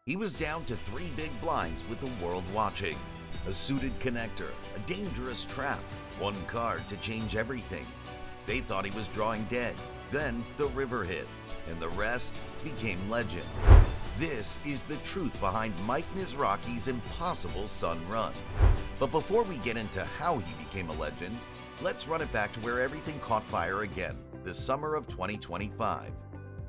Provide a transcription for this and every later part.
He was down to 3 big blinds with the world watching. A suited connector, a dangerous trap, one card to change everything. They thought he was drawing dead. Then the river hit, and the rest became legend. This is the truth behind Mike Mizraki's impossible Sun run. But before we get into how he became a legend, let's run it back to where everything caught fire again, the summer of 2025.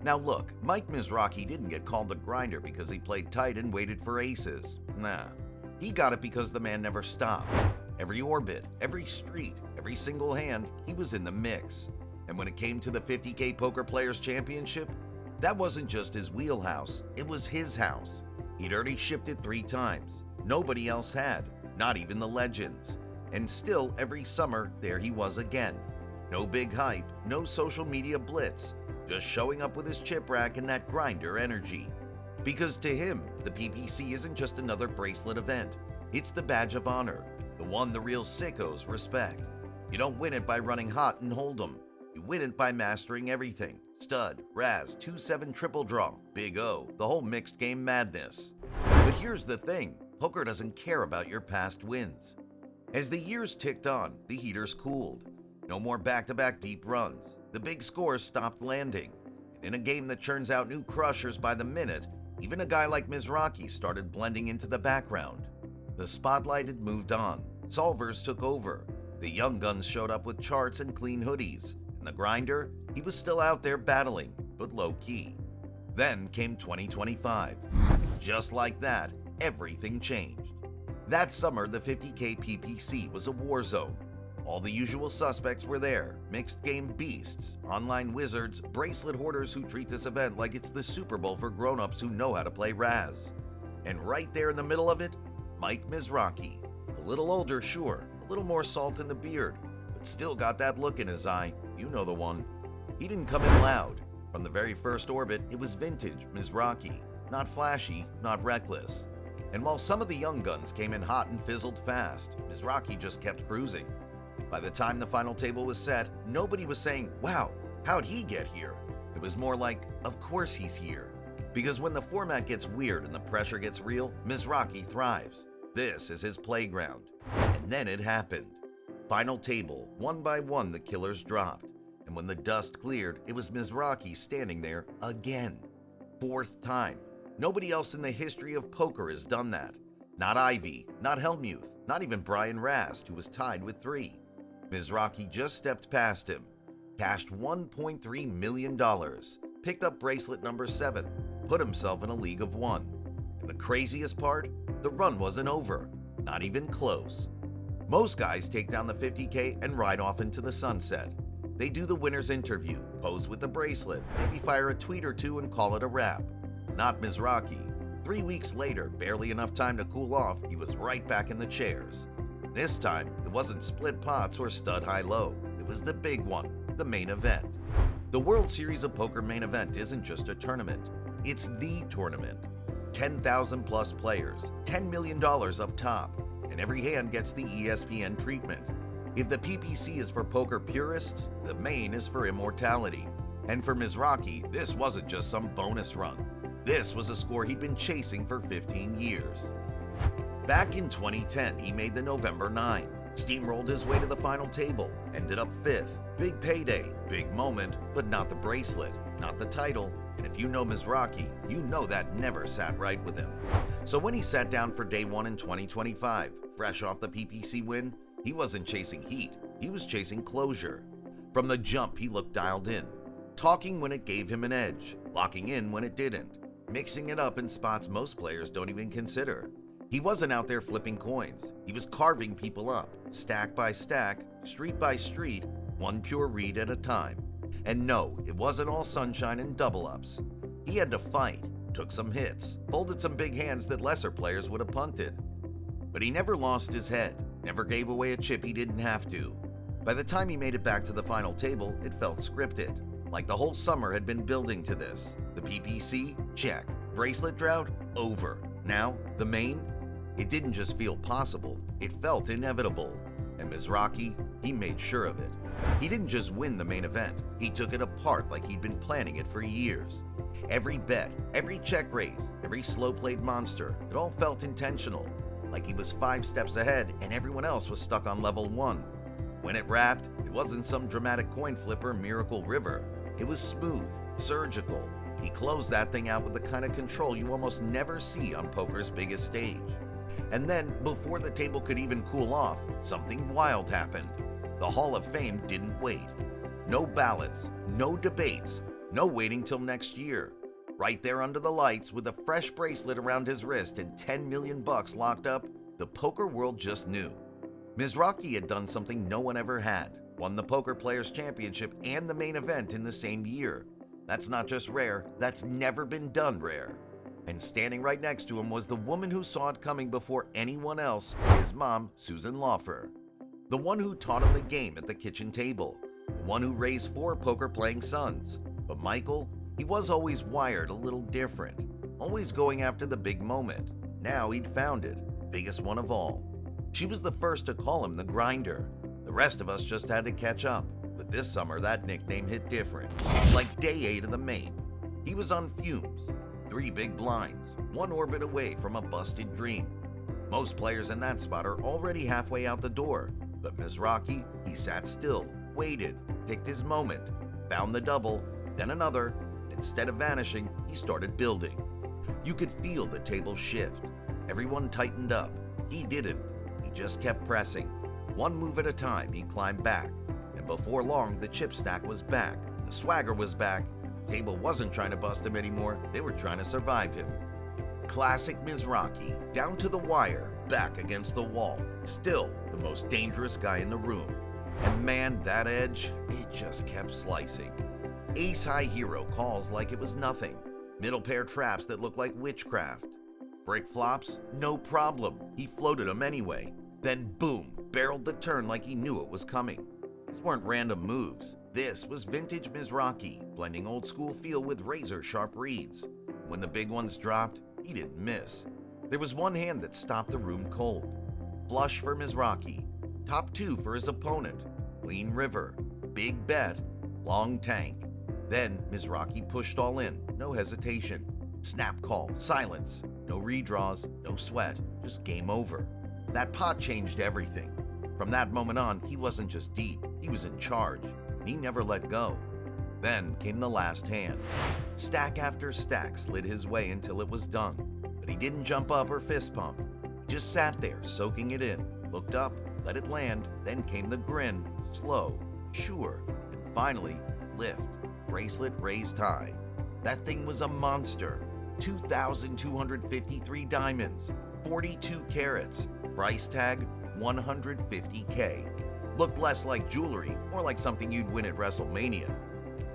Now look, Mike Mizraki didn't get called a grinder because he played tight and waited for aces. Nah, he got it because the man never stopped. Every orbit, every street, every single hand, he was in the mix. And when it came to the 50K Poker Players Championship, that wasn't just his wheelhouse, it was his house. He'd already shipped it 3 times. Nobody else had, not even the legends. And still, every summer, there he was again. No big hype, no social media blitz, just showing up with his chip rack and that grinder energy. Because to him, the PPC isn't just another bracelet event. It's the badge of honor, the one the real sickos respect. You don't win it by running hot and hold'em. You win it by mastering everything. Stud, Raz, 2-7 triple draw, Big O, the whole mixed game madness. But here's the thing, poker doesn't care about your past wins. As the years ticked on, the heaters cooled. No more back-to-back deep runs. The big scores stopped landing. And in a game that churns out new crushers by the minute, even a guy like Mizraki started blending into the background. The spotlight had moved on. Solvers took over. The young guns showed up with charts and clean hoodies. And the grinder, he was still out there battling, but low-key. Then came 2025. Just like that, everything changed. That summer, the 50K PPC was a war zone. All the usual suspects were there, mixed game beasts, online wizards, bracelet hoarders who treat this event like it's the Super Bowl for grown-ups who know how to play Raz. And right there in the middle of it, Mike Mizraki. A little older, sure, a little more salt in the beard, but still got that look in his eye, you know the one. He didn't come in loud. From the very first orbit, it was vintage Mizraki, not flashy, not reckless. And while some of the young guns came in hot and fizzled fast, Mizraki just kept cruising. By the time the final table was set, nobody was saying, wow, how'd he get here? It was more like, of course he's here. Because when the format gets weird and the pressure gets real, Mizraki thrives. This is his playground. And then it happened. Final table, one by one the killers dropped. And when the dust cleared, it was Mizraki standing there again. 4th time. Nobody else in the history of poker has done that. Not Ivy, not Helmuth, not even Brian Rast, who was tied with 3. Mizraki just stepped past him, cashed $1.3 million, picked up bracelet number 7, put himself in a league of 1. And the craziest part? The run wasn't over, not even close. Most guys take down the 50K and ride off into the sunset. They do the winner's interview, pose with the bracelet, maybe fire a tweet or 2 and call it a wrap. Not Mizraki. 3 weeks later, barely enough time to cool off, he was right back in the chairs. This time, it wasn't split pots or stud high-low. It was the big one, the main event. The World Series of Poker main event isn't just a tournament. It's the tournament. 10,000 plus players, $10 million up top, and every hand gets the ESPN treatment. If the PPC is for poker purists, the main is for immortality. And for Mizraki, this wasn't just some bonus run. This was a score he'd been chasing for 15 years. Back in 2010, he made the November 9, steamrolled his way to the final table, ended up 5th. Big payday, big moment, but not the bracelet, not the title. And if you know Mizraki, you know that never sat right with him. So when he sat down for day 1 in 2025, fresh off the PPC win, he wasn't chasing heat, he was chasing closure. From the jump, he looked dialed in, talking when it gave him an edge, locking in when it didn't, mixing it up in spots most players don't even consider. He wasn't out there flipping coins. He was carving people up, stack by stack, street by street, one pure read at a time. And no, it wasn't all sunshine and double-ups. He had to fight, took some hits, folded some big hands that lesser players would have punted. But he never lost his head, never gave away a chip he didn't have to. By the time he made it back to the final table, it felt scripted, like the whole summer had been building to this. The PPC? Check. Bracelet drought? Over. Now, the main? It didn't just feel possible, it felt inevitable. And Mizraki, he made sure of it. He didn't just win the main event, he took it apart like he'd been planning it for years. Every bet, every check raise, every slow-played monster, it all felt intentional, like he was 5 steps ahead and everyone else was stuck on level 1. When it wrapped, it wasn't some dramatic coin flip or miracle river. It was smooth, surgical. He closed that thing out with the kind of control you almost never see on poker's biggest stage. And then, before the table could even cool off, something wild happened. The Hall of Fame didn't wait. No ballots, no debates, no waiting till next year. Right there under the lights, with a fresh bracelet around his wrist and $10 million locked up, the poker world just knew. Mizraki had done something no one ever had, won the Poker Players Championship and the main event in the same year. That's not just rare, that's never been done rare. And standing right next to him was the woman who saw it coming before anyone else, his mom, Susan Laufer. The one who taught him the game at the kitchen table, the one who raised 4 poker-playing sons. But Michael, he was always wired a little different, always going after the big moment. Now he'd found it, biggest one of all. She was the first to call him the Grinder. The rest of us just had to catch up, but this summer that nickname hit different. Like day 8 of the main. He was on fumes. 3 big blinds, 1 orbit away from a busted dream. Most players in that spot are already halfway out the door, but Mizraki, he sat still, waited, picked his moment, found the double, then another. Instead of vanishing, he started building. You could feel the table shift. Everyone tightened up. He didn't. He just kept pressing. 1 move at a time, he climbed back. And before long, the chip stack was back. The swagger was back. The table wasn't trying to bust him anymore. They were trying to survive him. Classic Mizraki, down to the wire, back against the wall. Still the most dangerous guy in the room. And man, that edge, it just kept slicing. Ace-high hero calls like it was nothing. Middle pair traps that looked like witchcraft. Brick flops, no problem. He floated them anyway. Then boom, barreled the turn like he knew it was coming. These weren't random moves. This was vintage Mizraki, blending old school feel with razor-sharp reads. When the big ones dropped, he didn't miss. There was one hand that stopped the room cold. Flush for Mizraki. Top 2 for his opponent. Clean river. Big bet. Long tank. Then Mizraki pushed all in, no hesitation. Snap call, silence. No redraws, no sweat, just game over. That pot changed everything. From that moment on, he wasn't just deep, he was in charge. He never let go. Then came the last hand. Stack after stack slid his way until it was done. But he didn't jump up or fist pump. He just sat there, soaking it in, looked up, let it land, then came the grin, slow, sure, and finally, lift. Bracelet raised high. That thing was a monster. 2,253 diamonds, 42 carats, price tag $150K. Looked less like jewelry, more like something you'd win at WrestleMania.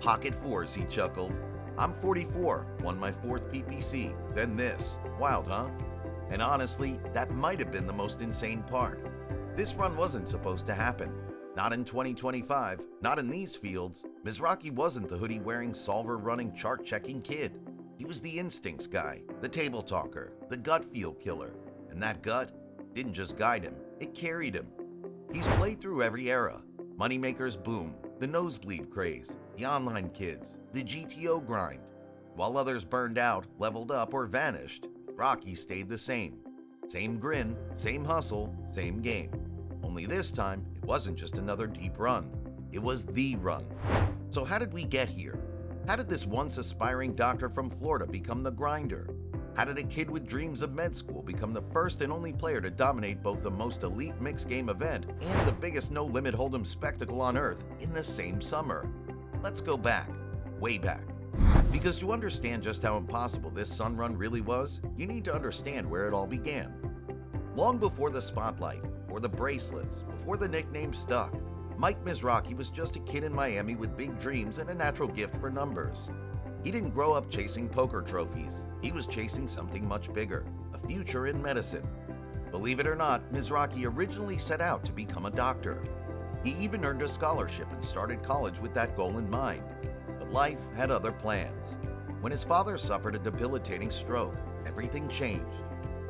Pocket 4s, he chuckled. I'm 44, won my 4th PPC, then this. Wild, huh? And honestly, that might have been the most insane part. This run wasn't supposed to happen. Not in 2025, not in these fields. Mizraki wasn't the hoodie-wearing, solver-running, chart-checking kid. He was the instincts guy, the table talker, the gut feel killer. And that gut didn't just guide him, it carried him. He's played through every era. Moneymakers boom, the nosebleed craze, the online kids, the GTO grind. While others burned out, leveled up, or vanished, Rocky stayed the same. Same grin, same hustle, same game. Only this time, it wasn't just another deep run. It was the run. So how did we get here? How did this once aspiring doctor from Florida become the Grinder? How did a kid with dreams of med school become the first and only player to dominate both the most elite mixed game event and the biggest no-limit hold'em spectacle on earth in the same summer? Let's go back, way back. Because to understand just how impossible this sun run really was, you need to understand where it all began. Long before the spotlight, before the bracelets, before the nickname stuck, Mike Mizraki was just a kid in Miami with big dreams and a natural gift for numbers. He didn't grow up chasing poker trophies. He was chasing something much bigger, a future in medicine. Believe it or not, Mizraki originally set out to become a doctor. He even earned a scholarship and started college with that goal in mind. But life had other plans. When his father suffered a debilitating stroke, everything changed.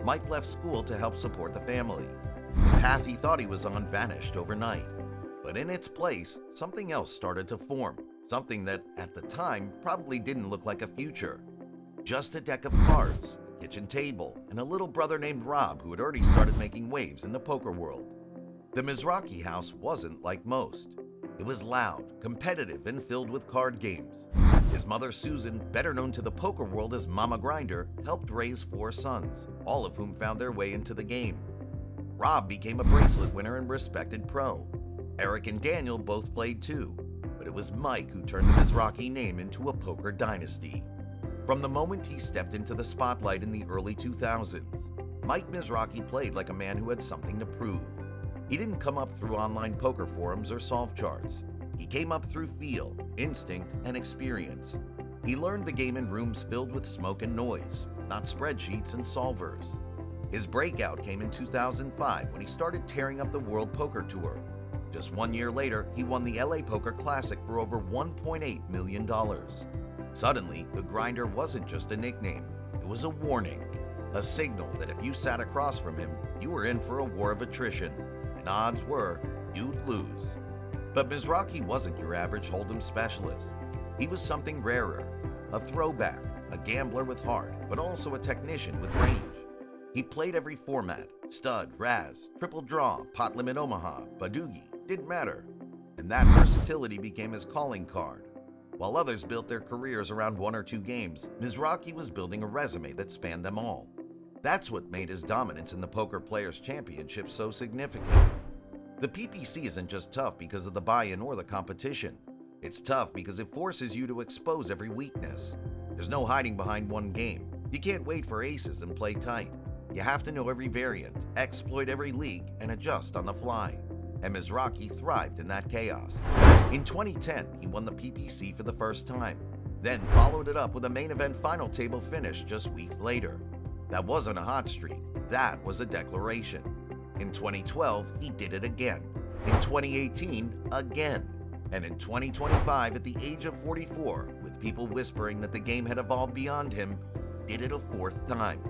Mike left school to help support the family. The path he thought he was on vanished overnight. But in its place, something else started to form, something that, at the time, probably didn't look like a future. Just a deck of cards, a kitchen table, and a little brother named Rob who had already started making waves in the poker world. The Mizraki house wasn't like most. It was loud, competitive, and filled with card games. His mother Susan, better known to the poker world as Mama Grinder, helped raise 4 sons, all of whom found their way into the game. Rob became a bracelet winner and respected pro. Eric and Daniel both played too, but it was Mike who turned the Mizraki name into a poker dynasty. From the moment he stepped into the spotlight in the early 2000s, Mike Mizraki played like a man who had something to prove. He didn't come up through online poker forums or solve charts. He came up through feel, instinct, and experience. He learned the game in rooms filled with smoke and noise, not spreadsheets and solvers. His breakout came in 2005 when he started tearing up the World Poker Tour. Just 1 year later, he won the LA Poker Classic for over $1.8 million. Suddenly, the Grinder wasn't just a nickname. It was a warning, a signal that if you sat across from him, you were in for a war of attrition. And odds were you'd lose. But Mizraki wasn't your average Hold'em specialist. He was something rarer, a throwback, a gambler with heart, but also a technician with range. He played every format, stud, Raz, triple draw, pot limit Omaha, Badugi, didn't matter. And that versatility became his calling card. While others built their careers around 1 or 2 games, Mizraki was building a resume that spanned them all. That's what made his dominance in the Poker Players Championship so significant. The PPC isn't just tough because of the buy-in or the competition. It's tough because it forces you to expose every weakness. There's no hiding behind one game. You can't wait for aces and play tight. You have to know every variant, exploit every leak, and adjust on the fly. And Mizraki thrived in that chaos. In 2010, he won the PPC for the first time, then followed it up with a main event final table finish just weeks later. That wasn't a hot streak, that was a declaration. In 2012, he did it again. In 2018, again. And in 2025, at the age of 44, with people whispering that the game had evolved beyond him, did it a 4th time.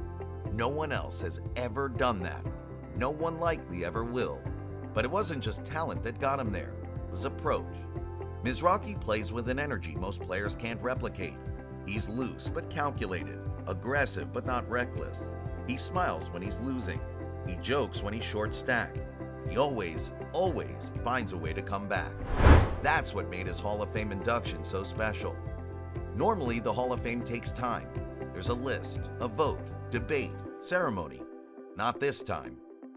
No one else has ever done that. No one likely ever will. But it wasn't just talent that got him there, it was approach. Mizraki plays with an energy most players can't replicate. He's loose but calculated, aggressive but not reckless. He smiles when he's losing. He jokes when he's short stacked. He always finds a way to come back. That's what made his Hall of Fame induction so special. Normally, the Hall of Fame takes time. There's a list, a vote, debate, ceremony. Not this time.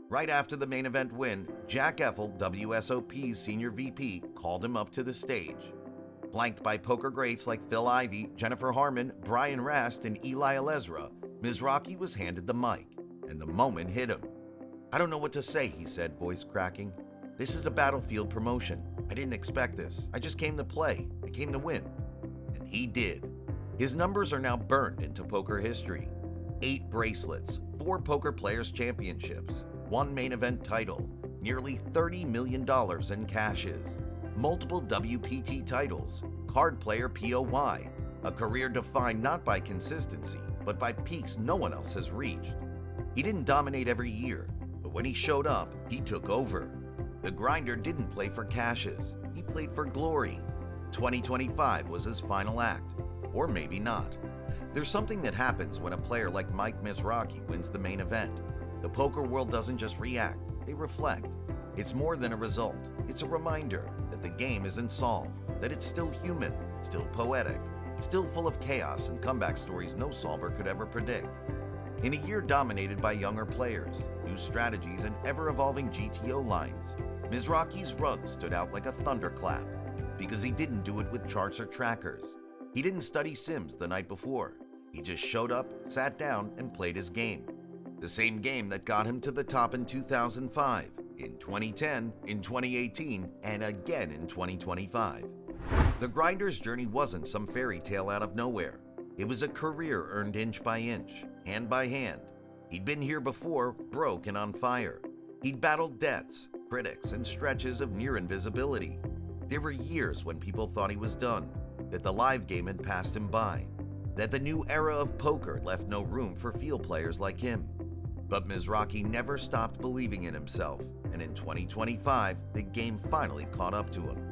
Right after the main event win, Jack Effel, WSOP's senior VP, called him up to the stage. Flanked by poker greats like Phil Ivey, Jennifer Harmon, Brian Rast, and Eli Alezra, Mizraki was handed the mic, and the moment hit him. "I don't know what to say," he said, voice cracking. "This is a battlefield promotion. I didn't expect this. I just came to play. I came to win." And he did. His numbers are now burned into poker history. 8 bracelets, 4 Poker Players Championships, 1 main event title, nearly $30 million in cashes, multiple WPT titles, card player POY, a career defined not by consistency, but by peaks no one else has reached. He didn't dominate every year, but when he showed up, he took over. The Grinder didn't play for cashes, he played for glory. 2025 was his final act, or maybe not. There's something that happens when a player like Mike Mizraki wins the main event. The poker world doesn't just react, they reflect. It's more than a result, it's a reminder that the game isn't solved, that it's still human, still poetic, still full of chaos and comeback stories no solver could ever predict. In a year dominated by younger players, new strategies, and ever-evolving GTO lines, Mizraki's run stood out like a thunderclap because he didn't do it with charts or trackers. He didn't study sims the night before. He just showed up, sat down, and played his game. The same game that got him to the top in 2005, in 2010, in 2018, and again in 2025. The Grinder's journey wasn't some fairy tale out of nowhere. It was a career earned inch by inch, hand by hand. He'd been here before, broke and on fire. He'd battled debts, critics, and stretches of near invisibility. There were years when people thought he was done, that the live game had passed him by, that the new era of poker left no room for field players like him. But Mizraki never stopped believing in himself, and in 2025, the game finally caught up to him.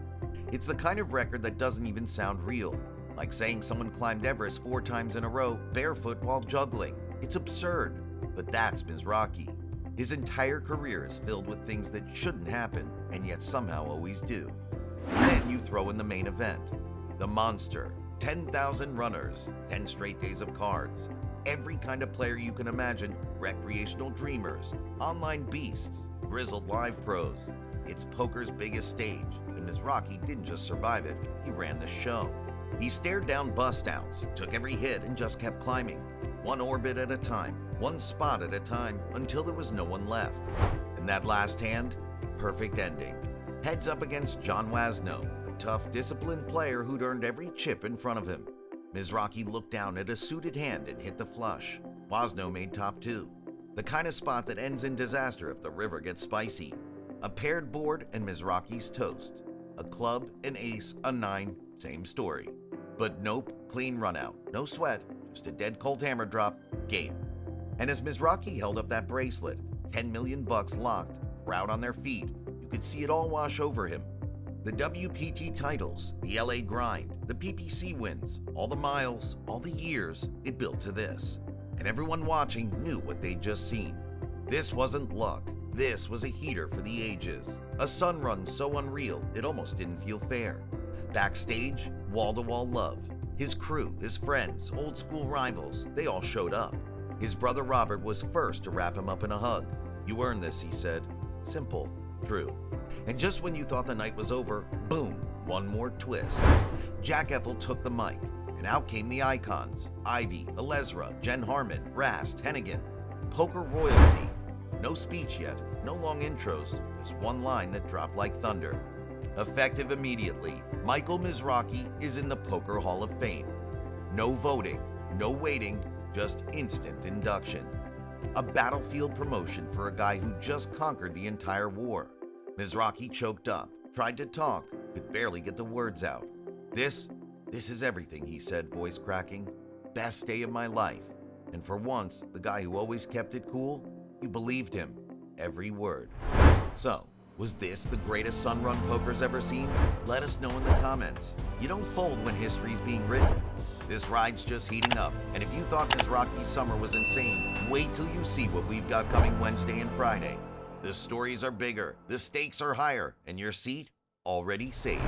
It's the kind of record that doesn't even sound real, like saying someone climbed Everest 4 times in a row barefoot while juggling. It's absurd, but that's Mizraki. His entire career is filled with things that shouldn't happen, and yet somehow always do. And then you throw in the main event, the monster, 10,000 runners, 10 straight days of cards, every kind of player you can imagine, recreational dreamers, online beasts, grizzled live pros. It's poker's biggest stage, and Mizraki didn't just survive it, he ran the show. He stared down bust-outs, took every hit, and just kept climbing. One orbit at a time, one spot at a time, until there was no one left. And that last hand? Perfect ending. Heads up against John Wasno, a tough, disciplined player who'd earned every chip in front of him. Mizraki looked down at a suited hand and hit the flush. Wasno made top 2. The kind of spot that ends in disaster if the river gets spicy. A paired board and Mizraki's toast. A club, an ace, a 9, same story. But nope, clean run out, no sweat, just a dead cold hammer drop, game. And as Mizraki held up that bracelet, $10 million locked, crowd on their feet, you could see it all wash over him. The WPT titles, the LA grind, the PPC wins, all the miles, all the years, it built to this. And everyone watching knew what they'd just seen. This wasn't luck. This was a heater for the ages. A sun run so unreal, it almost didn't feel fair. Backstage, wall-to-wall love. His crew, his friends, old school rivals, they all showed up. His brother Robert was first to wrap him up in a hug. "You earned this," he said. Simple, true. And just when you thought the night was over, boom, one more twist. Jack Effel took the mic, and out came the icons. Ivy, Alezra, Jen Harmon, Rast, Hennigan. Poker royalty. No speech yet, no long intros, just one line that dropped like thunder. Effective immediately, Michael Mizraki is in the Poker Hall of Fame. No voting, no waiting, just instant induction. A battlefield promotion for a guy who just conquered the entire war. Mizraki choked up, tried to talk, could barely get the words out. This is everything, he said, voice cracking. Best day of my life. And for once, the guy who always kept it cool, you believed him, every word. So, was this the greatest sun run poker's ever seen? Let us know in the comments. You don't fold when history's being written. This ride's just heating up, and if you thought Mizraki's summer was insane, wait till you see what we've got coming Wednesday and Friday. The stories are bigger, the stakes are higher, and your seat already saved.